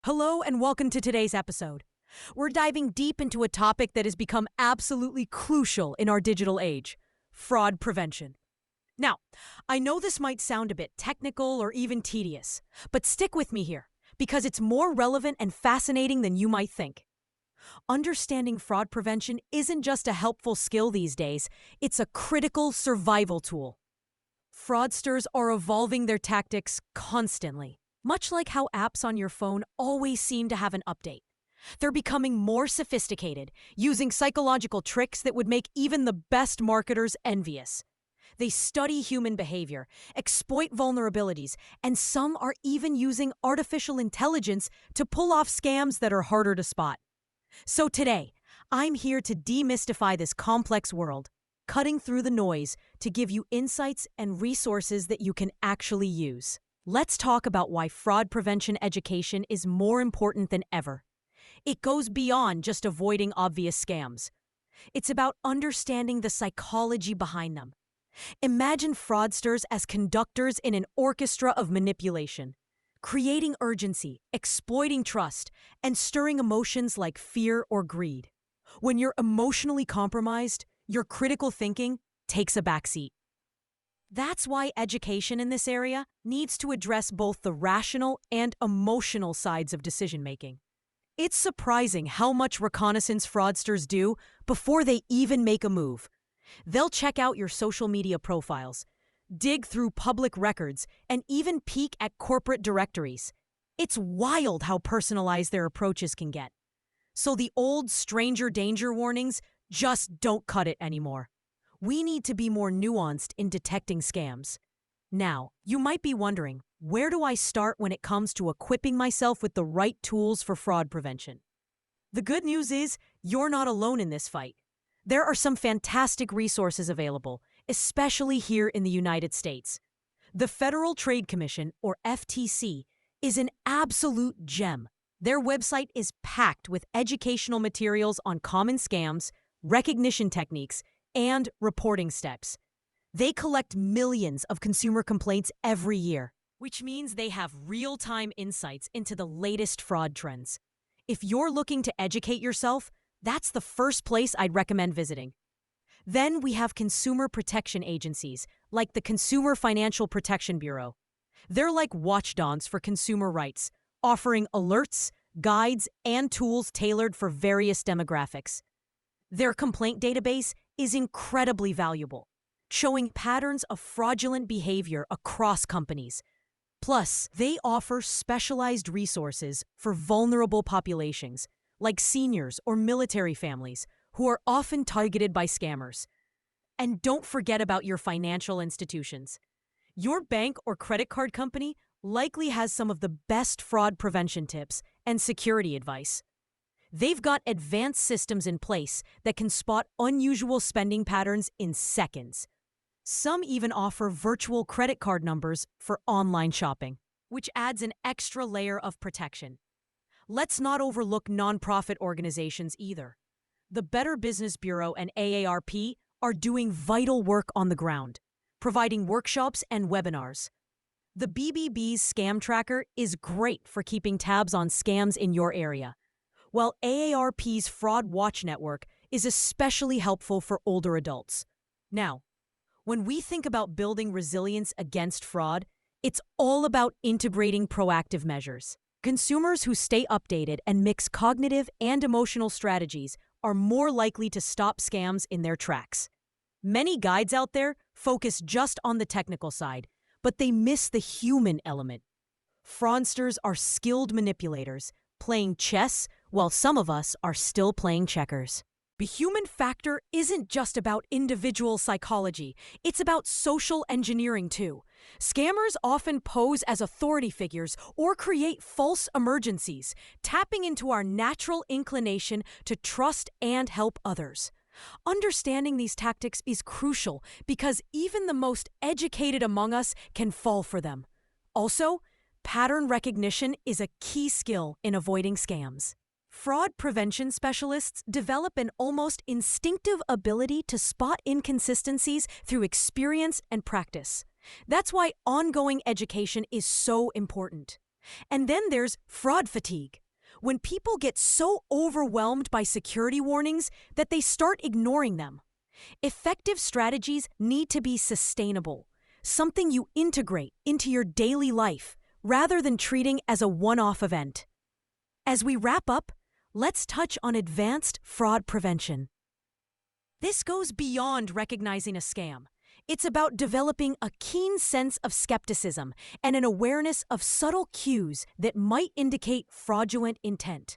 Hello and welcome to today's episode. We're diving deep into a topic that has become absolutely crucial in our digital age: fraud prevention. Now, I know this might sound a bit technical or even tedious, but stick with me here because it's more relevant and fascinating than you might think. Understanding fraud prevention isn't just a helpful skill these days, it's a critical survival tool. Fraudsters are evolving their tactics constantly, much like how apps on your phone always seem to have an update. They're becoming more sophisticated, using psychological tricks that would make even the best marketers envious. They study human behavior, exploit vulnerabilities, and some are even using artificial intelligence to pull off scams that are harder to spot. So today, I'm here to demystify this complex world, cutting through the noise to give you insights and resources that you can actually use. Let's talk about why fraud prevention education is more important than ever. It goes beyond just avoiding obvious scams. It's about understanding the psychology behind them. Imagine fraudsters as conductors in an orchestra of manipulation, creating urgency, exploiting trust, and stirring emotions like fear or greed. When you're emotionally compromised, your critical thinking takes a backseat. That's why education in this area needs to address both the rational and emotional sides of decision-making. It's surprising how much reconnaissance fraudsters do before they even make a move. They'll check out your social media profiles, dig through public records, and even peek at corporate directories. It's wild how personalized their approaches can get. So the old stranger danger warnings just don't cut it anymore. We need to be more nuanced in detecting scams. Now, you might be wondering, where do I start when it comes to equipping myself with the right tools for fraud prevention? The good news is, you're not alone in this fight. There are some fantastic resources available, especially here in the United States. The Federal Trade Commission, or FTC, is an absolute gem. Their website is packed with educational materials on common scams, recognition techniques, and reporting steps. They collect millions of consumer complaints every year, which means they have real-time insights into the latest fraud trends. If you're looking to educate yourself, that's the first place I'd recommend visiting. Then we have consumer protection agencies, like the Consumer Financial Protection Bureau. They're like watchdogs for consumer rights, offering alerts, guides, and tools tailored for various demographics. Their complaint database is incredibly valuable, showing patterns of fraudulent behavior across companies. Plus, they offer specialized resources for vulnerable populations, like seniors or military families, who are often targeted by scammers. And don't forget about your financial institutions. Your bank or credit card company likely has some of the best fraud prevention tips and security advice. They've got advanced systems in place that can spot unusual spending patterns in seconds. Some even offer virtual credit card numbers for online shopping, which adds an extra layer of protection. Let's not overlook nonprofit organizations either. The Better Business Bureau and AARP are doing vital work on the ground, providing workshops and webinars. The BBB's Scam Tracker is great for keeping tabs on scams in your area, while AARP's Fraud Watch Network is especially helpful for older adults. Now, when we think about building resilience against fraud, it's all about integrating proactive measures. Consumers who stay updated and mix cognitive and emotional strategies are more likely to stop scams in their tracks. Many guides out there focus just on the technical side, but they miss the human element. Fraudsters are skilled manipulators, playing chess while some of us are still playing checkers. The human factor isn't just about individual psychology, it's about social engineering too. Scammers often pose as authority figures or create false emergencies, tapping into our natural inclination to trust and help others. Understanding these tactics is crucial because even the most educated among us can fall for them. Also, pattern recognition is a key skill in avoiding scams. Fraud prevention specialists develop an almost instinctive ability to spot inconsistencies through experience and practice. That's why ongoing education is so important. And then there's fraud fatigue, when people get so overwhelmed by security warnings that they start ignoring them. Effective strategies need to be sustainable, something you integrate into your daily life rather than treating as a one-off event. As we wrap up, let's touch on advanced fraud prevention. This goes beyond recognizing a scam. It's about developing a keen sense of skepticism and an awareness of subtle cues that might indicate fraudulent intent.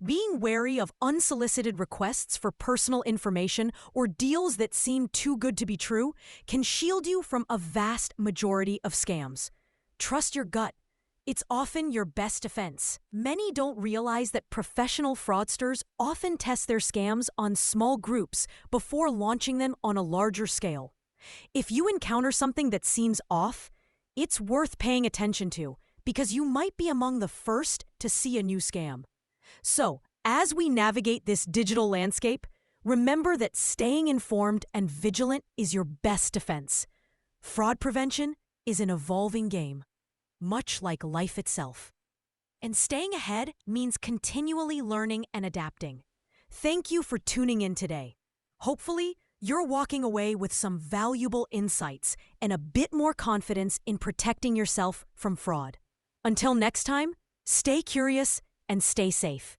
Being wary of unsolicited requests for personal information or deals that seem too good to be true can shield you from a vast majority of scams. Trust your gut. It's often your best defense. Many don't realize that professional fraudsters often test their scams on small groups before launching them on a larger scale. If you encounter something that seems off, it's worth paying attention to because you might be among the first to see a new scam. So, as we navigate this digital landscape, remember that staying informed and vigilant is your best defense. Fraud prevention is an evolving game, much like life itself. And staying ahead means continually learning and adapting. Thank you for tuning in today. Hopefully, you're walking away with some valuable insights and a bit more confidence in protecting yourself from fraud. Until next time, stay curious and stay safe.